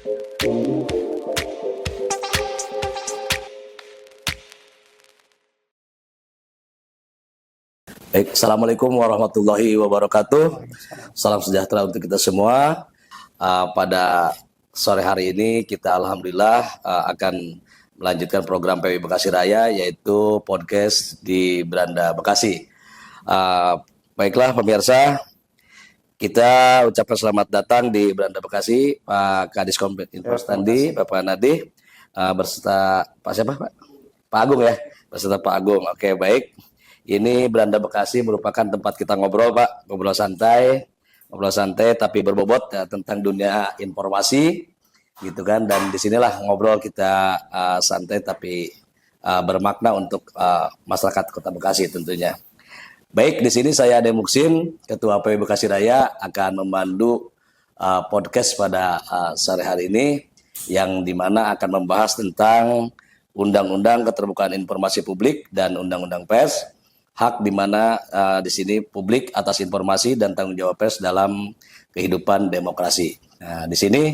Baik, Assalamualaikum warahmatullahi wabarakatuh. Salam sejahtera untuk kita semua. Pada sore hari ini kita alhamdulillah akan melanjutkan program PWI Bekasi Raya, yaitu podcast di Beranda Bekasi. Baiklah pemirsa, kita ucapkan selamat datang di Beranda Bekasi, Pak Kadis Info Standi, Bapak Nadi, beserta Pak siapa Pak? Pak Agung ya, beserta Pak Agung. Oke, baik. Ini Beranda Bekasi merupakan tempat kita ngobrol, Pak, ngobrol santai tapi berbobot ya, tentang dunia informasi, gitu kan. Dan disinilah ngobrol kita santai tapi bermakna untuk masyarakat Kota Bekasi tentunya. Baik, di sini saya Ade Muksin, Ketua PWI Bekasi Raya, akan memandu podcast pada sore hari ini, yang dimana akan membahas tentang Undang-Undang Keterbukaan Informasi Publik dan Undang-Undang Pers. Hak di mana di sini publik atas informasi dan tanggung jawab pers dalam kehidupan demokrasi. Nah, di sini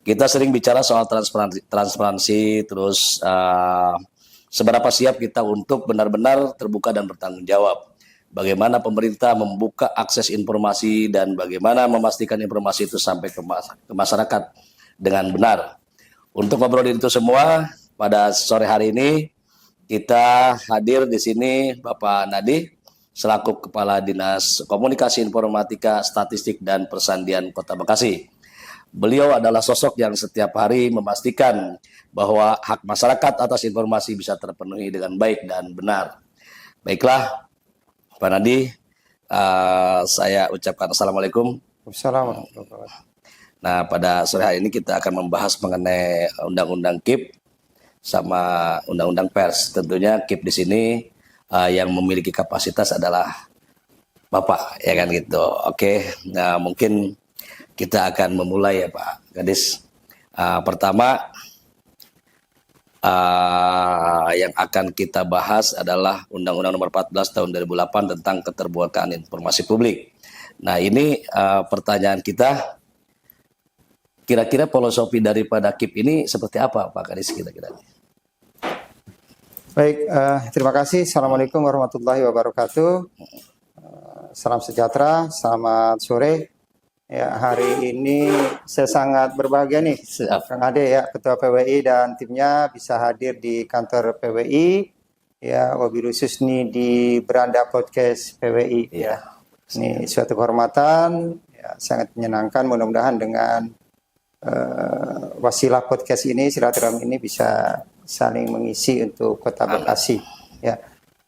kita sering bicara soal transparansi, terus seberapa siap kita untuk benar-benar terbuka dan bertanggung jawab. Bagaimana pemerintah membuka akses informasi dan bagaimana memastikan informasi itu sampai ke masyarakat dengan benar. Untuk ngobrolin itu semua, pada sore hari ini kita hadir di sini Bapak Nadi selaku Kepala Dinas Komunikasi Informatika, Statistik dan Persandian Kota Bekasi. Beliau adalah sosok yang setiap hari memastikan bahwa hak masyarakat atas informasi bisa terpenuhi dengan baik dan benar. Baiklah, Pak Nadi, saya ucapkan Assalamualaikum. Assalamualaikum. Nah, pada sore hari ini kita akan membahas mengenai Undang-Undang KIP sama Undang-Undang Pers. Tentunya KIP di sini yang memiliki kapasitas adalah Bapak, ya kan gitu. Oke, nah mungkin kita akan memulai ya Pak Kadis. Pertama yang akan kita bahas adalah Undang-Undang Nomor 14 Tahun 2008 tentang Keterbukaan Informasi Publik. Nah ini pertanyaan kita, kira-kira filosofi daripada KIP ini seperti apa Pak Kadis kira-kira? Baik, terima kasih. Assalamualaikum warahmatullahi wabarakatuh. Salam sejahtera, selamat sore. Ya, hari ini saya sangat berbahagia nih, Kang Ade ya, Ketua PWI dan timnya bisa hadir di kantor PWI. Ya, wabil khusus nih di Beranda Podcast PWI. Ya, ini suatu kehormatan, ya, sangat menyenangkan. Mudah-mudahan dengan wasilah podcast ini, silaturahmi ini bisa saling mengisi untuk Kota Bekasi. Ya,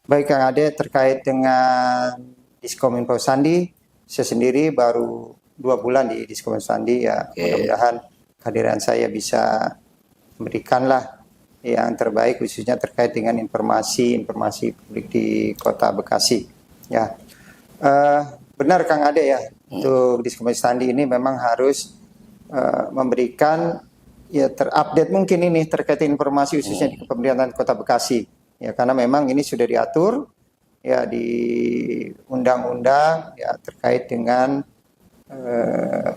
baik Kang Ade, terkait dengan Diskominfo Sandi, saya sendiri baru 2 bulan di Diskominfo Sandi ya. Mudah-mudahan kehadiran saya bisa memberikanlah yang terbaik khususnya terkait dengan informasi publik di Kota Bekasi. Ya, benar Kang Ade ya, untuk Diskominfo Sandi ini memang harus memberikan ya terupdate mungkin ini terkait informasi khususnya di pemerintahan Kota Bekasi ya, karena memang ini sudah diatur ya di undang-undang ya terkait dengan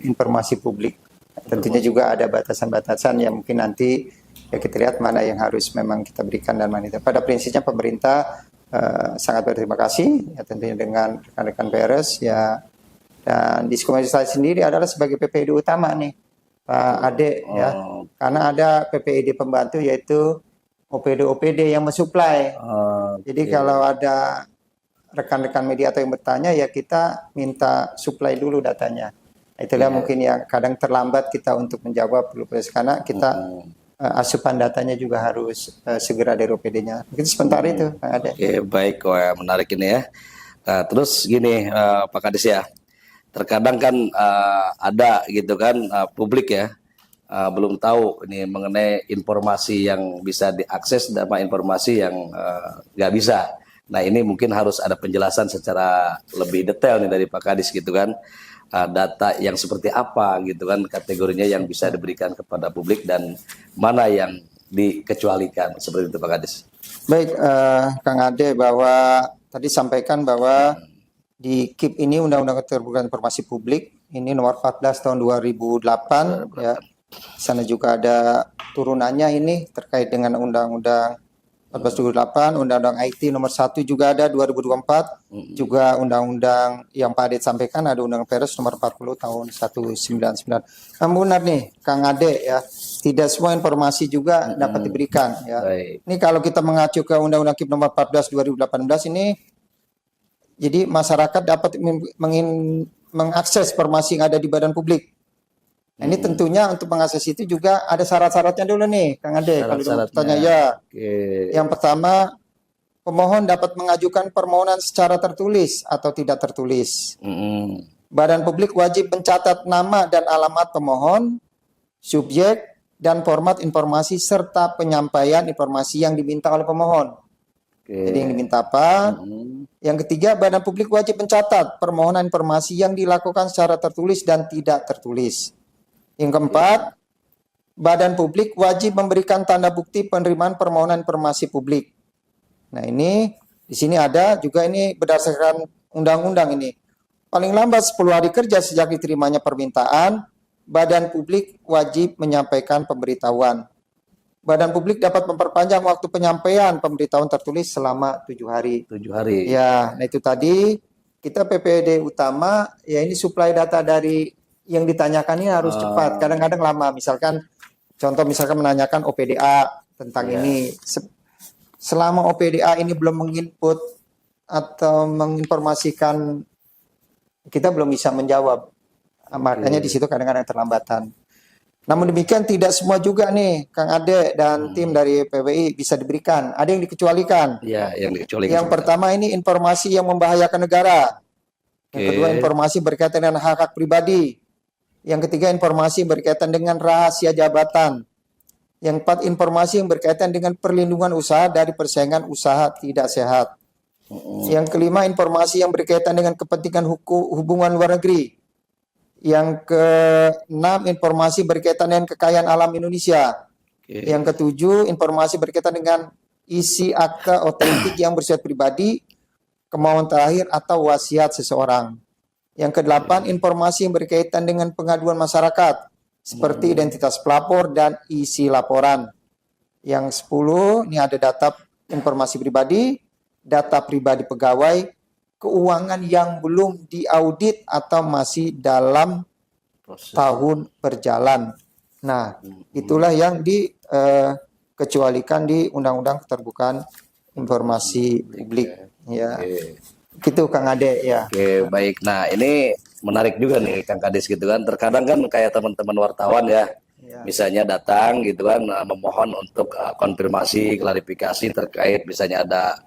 informasi publik. Tentunya juga ada batasan-batasan yang mungkin nanti ya kita lihat mana yang harus memang kita berikan dan mana itu. Pada prinsipnya pemerintah sangat berterima kasih ya tentunya dengan rekan-rekan pers ya, dan Diskominfo sendiri adalah sebagai PPD utama nih Pak Ade ya, karena ada PPID pembantu yaitu OPD yang mensuplai. Jadi kalau ada rekan-rekan media atau yang bertanya ya kita minta suplai dulu datanya. Itulah mungkin yang kadang terlambat kita untuk menjawab karena kita asupan datanya juga harus segera dari OPD-nya. Mungkin sebentar itu Pak Ade. Oke, baik, menarik ini ya. Nah, terus gini Pak Kadis ya. Terkadang kan ada gitu kan publik ya belum tahu ini mengenai informasi yang bisa diakses dan informasi yang nggak bisa. Nah ini mungkin harus ada penjelasan secara lebih detail nih dari Pak Kadis gitu kan, data yang seperti apa gitu kan kategorinya yang bisa diberikan kepada publik dan mana yang dikecualikan seperti itu Pak Kadis. Baik Kang Ade, bahwa tadi sampaikan bahwa di KIP ini Undang-Undang Keterbukaan Informasi Publik ini nomor 14 tahun 2008 ya, Di sana juga ada turunannya ini terkait dengan Undang-Undang 1428, Undang-Undang IT nomor 1 juga ada 2024, juga Undang-Undang yang Pak Ade sampaikan ada Undang Pers nomor 40 tahun 199. Namun benar nih Kang Ade ya, tidak semua informasi juga dapat diberikan ya. Baik. Ini kalau kita mengacu ke Undang-Undang KIP nomor 14 2018 ini, jadi masyarakat dapat mengakses informasi yang ada di badan publik. Nah, ini tentunya untuk mengakses itu juga ada syarat-syaratnya dulu nih, Kang Ade. Kalau tanya ya, yang pertama, pemohon dapat mengajukan permohonan secara tertulis atau tidak tertulis. Badan publik wajib mencatat nama dan alamat pemohon, subjek, dan format informasi serta penyampaian informasi yang diminta oleh pemohon. Jadi yang diminta apa? Yang ketiga, badan publik wajib mencatat permohonan informasi yang dilakukan secara tertulis dan tidak tertulis. Yang keempat, badan publik wajib memberikan tanda bukti penerimaan permohonan informasi publik. Nah ini, di sini ada juga ini berdasarkan undang-undang ini. Paling lambat 10 hari kerja sejak diterimanya permintaan, badan publik wajib menyampaikan pemberitahuan. Badan publik dapat memperpanjang waktu penyampaian pemberitahuan tertulis selama 7 hari. 7 hari. Ya, nah itu tadi kita PPD utama, ya ini supply data dari yang ditanyakan ini harus cepat. Kadang-kadang lama. Misalkan, contoh misalkan menanyakan OPDA tentang ini. Selama OPDA ini belum menginput atau menginformasikan, kita belum bisa menjawab. Makanya di situ kadang-kadang terlambatan. Namun demikian tidak semua juga nih, Kang Ade dan tim dari PWI bisa diberikan. Ada yang dikecualikan. Ya, yang dikecualikan. Yang pertama ini informasi yang membahayakan negara. Yang kedua informasi berkaitan dengan hak-hak pribadi. Yang ketiga informasi berkaitan dengan rahasia jabatan. Yang keempat informasi yang berkaitan dengan perlindungan usaha dari persaingan usaha tidak sehat. Yang kelima informasi yang berkaitan dengan kepentingan hubungan luar negeri. Yang keenam informasi berkaitan dengan kekayaan alam Indonesia. Yang ketujuh informasi berkaitan dengan isi akta otentik yang bersifat pribadi, kemauan terakhir atau wasiat seseorang. Yang kedelapan informasi yang berkaitan dengan pengaduan masyarakat seperti identitas pelapor dan isi laporan. Yang 10 ini ada data informasi pribadi, data pribadi pegawai, keuangan yang belum diaudit atau masih dalam tahun berjalan. Nah, itulah yang dikecualikan di Undang-Undang Keterbukaan Informasi Publik. Ya, gitu Kang Ade ya. Oke, baik. Nah, ini menarik juga nih Kang Kadis gitu kan. Terkadang kan kayak teman-teman wartawan ya, misalnya datang gitu kan memohon untuk konfirmasi, klarifikasi terkait misalnya ada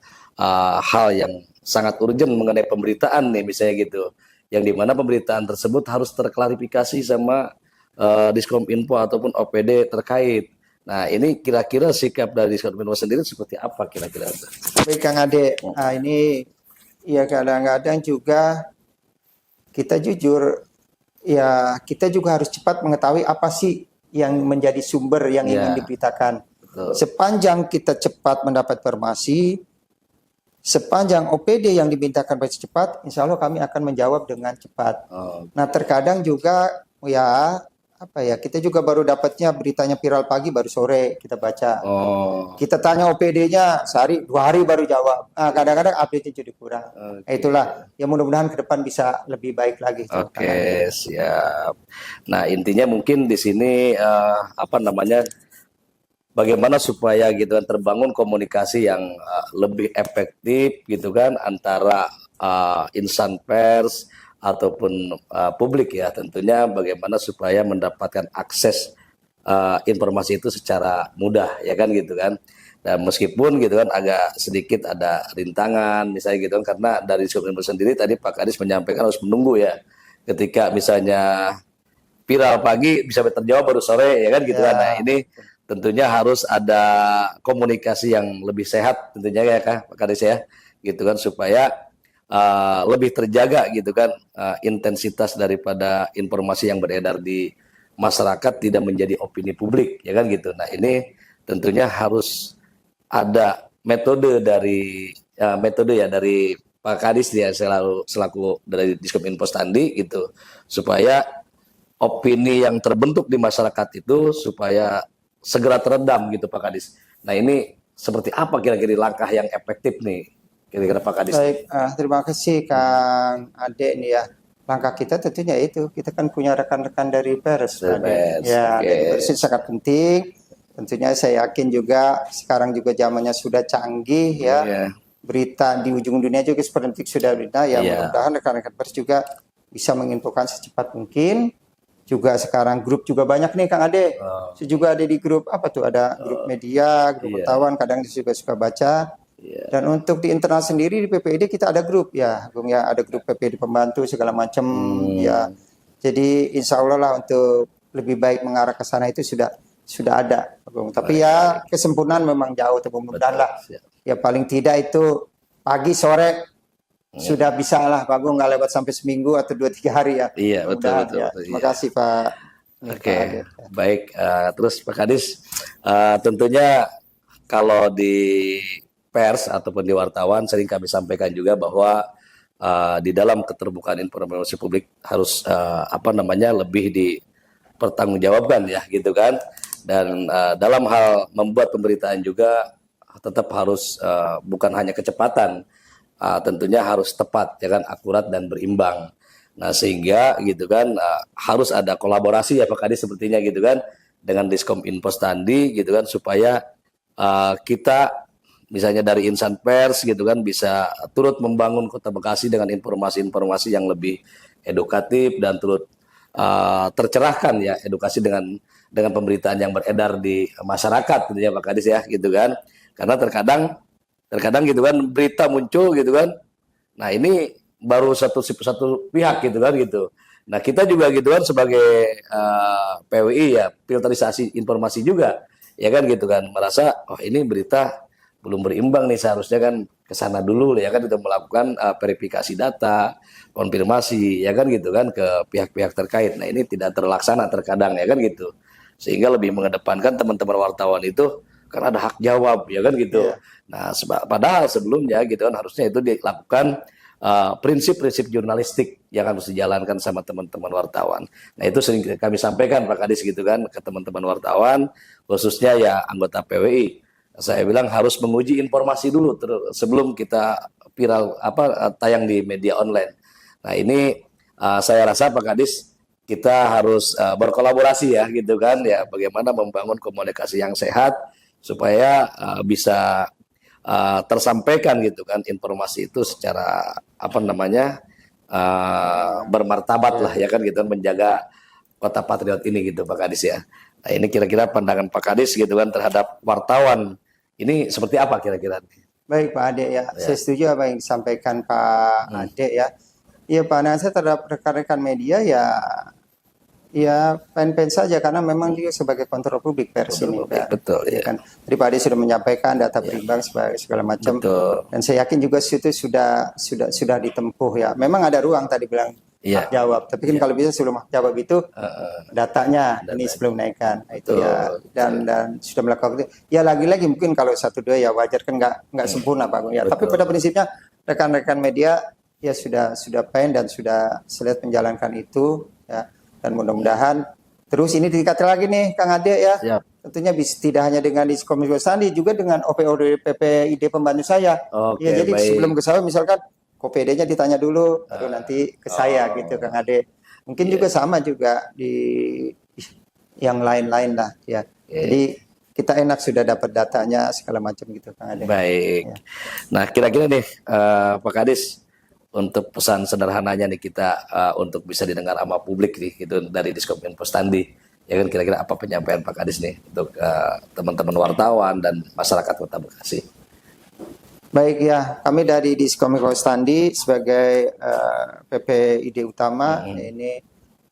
hal yang sangat urgent mengenai pemberitaan nih misalnya gitu, yang dimana pemberitaan tersebut harus terklarifikasi sama Diskominfo ataupun OPD terkait. Nah ini kira-kira sikap dari Diskominfo sendiri seperti apa kira-kira? Baik Kang Ade, ini ya kadang-kadang juga kita jujur ya, kita juga harus cepat mengetahui apa sih yang menjadi sumber yang ingin diberitakan. Sepanjang kita cepat mendapat informasi, sepanjang OPD yang dimintakan cepat, insya Allah kami akan menjawab dengan cepat. Nah terkadang juga ya apa ya, kita juga baru dapatnya beritanya viral pagi baru sore kita baca. Kita tanya OPD-nya sehari 2 hari baru jawab. Nah, kadang-kadang update-nya jadi kurang. Itulah ya, mudah-mudahan ke depan bisa lebih baik lagi. Oke, siap. Nah intinya mungkin di sini bagaimana supaya gitu kan terbangun komunikasi yang lebih efektif gitu kan antara insan pers ataupun publik ya, tentunya bagaimana supaya mendapatkan akses informasi itu secara mudah ya kan gitu kan. Dan meskipun gitu kan agak sedikit ada rintangan misalnya gitu kan, karena dari Diskominfo sendiri tadi Pak Kadis menyampaikan harus menunggu ya, ketika misalnya viral pagi bisa terjawab baru sore ya kan gitu kan. Nah ini tentunya harus ada komunikasi yang lebih sehat tentunya ya Pak Kadis ya gitu kan, supaya lebih terjaga gitu kan intensitas daripada informasi yang beredar di masyarakat tidak menjadi opini publik ya kan gitu. Nah ini tentunya harus ada metode dari Pak Kadis dia selaku dari Diskominfo Standi gitu, supaya opini yang terbentuk di masyarakat itu supaya segera teredam gitu Pak Kadis. Nah ini seperti apa kira-kira langkah yang efektif nih kira-kira Pak Kadis? Baik, terima kasih Kang Ade nih ya. Langkah kita tentunya itu, kita kan punya rekan-rekan dari pers, Pak Ade. Pers, Ya, oke. dari pers itu sangat penting. Tentunya saya yakin juga sekarang juga zamannya sudah canggih ya. Iya. Berita di ujung dunia juga seperti sudah berita ya. Iya. Mudah-mudahan rekan-rekan pers juga bisa menginfokan secepat mungkin. Juga sekarang grup juga banyak nih Kang Ade. Saya juga ada di grup apa tuh? Ada grup media, grup Iya. wartawan. Kadang juga suka baca. Iya. Dan untuk di internal sendiri di PPID kita ada grup ya, Bung ya, ada grup PPID pembantu segala macam ya. Jadi insya Allah lah untuk lebih baik mengarah ke sana itu sudah ada, Bung. Tapi ya kesempurnaan memang jauh, tapi mudah-mudahan lah. Ya paling tidak itu pagi sore sudah bisa lah, Pak Bung, nggak lewat sampai seminggu atau 2-3 hari ya. Iya, betul, Mudah-mudahan, betul, ya. betul, Terima iya. kasih Pak. Oke, Pak Ade. baik. Terus Pak Kadis, tentunya kalau di pers ataupun di wartawan sering kami sampaikan juga bahwa di dalam keterbukaan informasi publik harus lebih dipertanggungjawabkan ya gitu kan. Dan dalam hal membuat pemberitaan juga tetap harus bukan hanya kecepatan, tentunya harus tepat ya kan, akurat dan berimbang. Nah sehingga gitu kan harus ada kolaborasi ya Pak Kadis sepertinya gitu kan dengan Diskom Info Standi gitu kan supaya kita misalnya dari insan pers gitu kan bisa turut membangun Kota Bekasi dengan informasi-informasi yang lebih edukatif dan turut tercerahkan ya edukasi dengan pemberitaan yang beredar di masyarakat gitu ya Pak Kadis ya gitu kan. Karena terkadang gitu kan berita muncul gitu kan. Nah, ini baru satu pihak gitu kan gitu. Nah, kita juga gitu kan sebagai PWI ya, filterisasi informasi juga. Ya kan gitu kan, merasa oh ini berita belum berimbang nih, seharusnya kan ke sana dulu ya kan, kita melakukan verifikasi data, konfirmasi ya kan gitu kan ke pihak-pihak terkait. Nah, ini tidak terlaksana terkadang ya kan gitu. Sehingga lebih mengedepankan teman-teman wartawan itu kan ada hak jawab ya kan gitu. Iya. Nah, padahal sebelumnya gitu kan harusnya itu dilakukan prinsip-prinsip jurnalistik yang harus dijalankan sama teman-teman wartawan. Nah, itu sering kami sampaikan Pak Kadis gitu kan ke teman-teman wartawan, khususnya ya anggota PWI. Saya bilang harus menguji informasi dulu sebelum kita tayang di media online. Nah, ini saya rasa Pak Kadis kita harus berkolaborasi ya gitu kan ya, bagaimana membangun komunikasi yang sehat supaya bisa tersampaikan gitu kan informasi itu secara bermartabat lah ya kan gitu kan, menjaga Kota Patriot ini gitu Pak Kadis ya. Nah, ini kira-kira pandangan Pak Kadis gitu kan terhadap wartawan ini seperti apa kira-kira? Baik Pak Ade ya, saya setuju apa yang disampaikan Pak Ade ya. Iya Pak, nah saya terhadap rekan-rekan media ya pen-pen saja karena memang juga sebagai kontrol publik pers ini. Betul ya. Kan tadi Pak Ade sudah menyampaikan data berimbang segala macam. Betul. Dan saya yakin juga itu sudah ditempuh ya. Memang ada ruang tadi bilang hak jawab, tapi kan kalau bisa sebelum hak jawab itu datanya ini sebelum naikkan. Nah, itu ya dan sudah melakukan itu. Ya lagi-lagi mungkin kalau 1-2 ya wajar kan nggak sempurna Pak ya. Tapi pada prinsipnya rekan-rekan media ya sudah pen dan sudah selesai menjalankan itu ya. Dan mudah-mudahan terus ini ditingkatkan lagi nih Kang Ade ya. Siap. Tentunya tidak hanya dengan Diskom Info Standi, juga dengan OPOD PPID pembantu saya. Oke, ya jadi baik. sebelum ke saya misalkan KPD-nya ditanya dulu, baru nanti ke saya gitu Kang Ade. Mungkin juga sama juga di yang lain-lain lah ya. Jadi kita enak sudah dapat datanya segala macam gitu Kang Ade. Baik. Ya. Nah, kira-kira nih Pak Kadis, untuk pesan sederhananya nih kita untuk bisa didengar sama publik nih gitu dari Diskom Info Standi. Ya kan kira-kira apa penyampaian Pak Kadis nih untuk teman-teman wartawan dan masyarakat Kota Bekasi. Baik ya, kami dari Diskom Info Standi sebagai PPID utama ini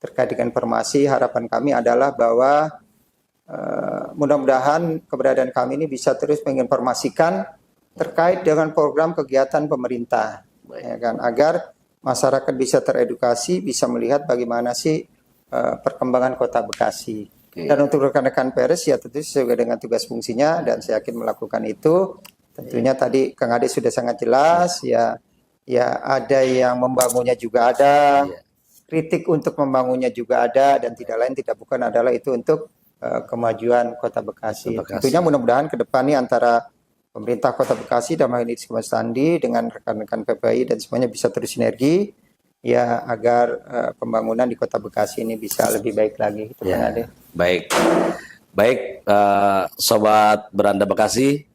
terkait dengan informasi, harapan kami adalah bahwa mudah-mudahan keberadaan kami ini bisa terus menginformasikan terkait dengan program kegiatan pemerintah. Ya kan, agar masyarakat bisa teredukasi, bisa melihat bagaimana sih perkembangan Kota Bekasi. Dan untuk rekan-rekan pers ya tentu sesuai dengan tugas fungsinya dan saya yakin melakukan itu. Tentunya tadi Kang Ade sudah sangat jelas ya ada yang membangunnya juga ada. kritik untuk membangunnya juga ada, dan tidak lain tidak bukan adalah itu untuk kemajuan Kota Bekasi. Tentunya mudah-mudahan ke depan ini antara pemerintah Kota Bekasi dan Mahinit Sandi dengan rekan-rekan PPI dan semuanya bisa terus sinergi ya agar pembangunan di Kota Bekasi ini bisa lebih baik lagi. Itu Ya, Ade. baik. Baik, Sobat Beranda Bekasi,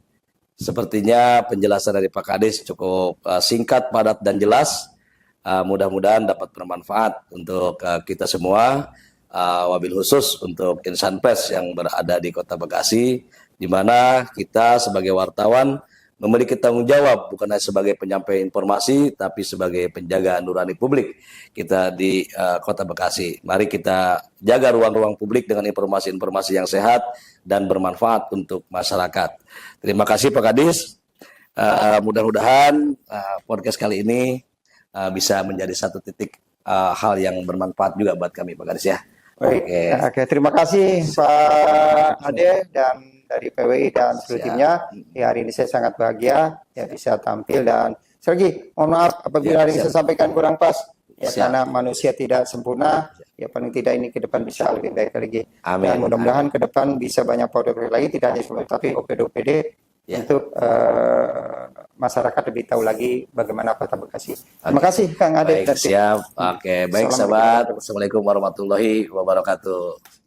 sepertinya penjelasan dari Pak Kades cukup singkat, padat, dan jelas. Mudah-mudahan dapat bermanfaat untuk kita semua, wabil khusus untuk insan pers yang berada di Kota Bekasi, di mana kita sebagai wartawan memiliki tanggung jawab bukan hanya sebagai penyampai informasi, tapi sebagai penjaga nurani publik kita di Kota Bekasi. Mari kita jaga ruang-ruang publik dengan informasi-informasi yang sehat dan bermanfaat untuk masyarakat. Terima kasih Pak Kadis. Mudah-mudahan podcast kali ini bisa menjadi satu titik hal yang bermanfaat juga buat kami Pak Kadis ya. Baik, oke. Terima kasih Pak Ade dan dari PWI dan seluruh timnya. Ya, hari ini saya sangat bahagia ya bisa tampil, dan sekali lagi mohon maaf apabila hari ini saya sampaikan kurang pas ya, karena manusia tidak sempurna. Ya paling tidak ini ke depan bisa lebih baik lagi. Amin. Dan mudah-mudahan ke depan bisa banyak produk lagi, tidak hanya seperti tapi OPD untuk masyarakat lebih tahu lagi bagaimana Kota Bekasi. Terima kasih Kang Ade. Baik, siap. Oke, baik sahabat. Assalamualaikum warahmatullahi wabarakatuh.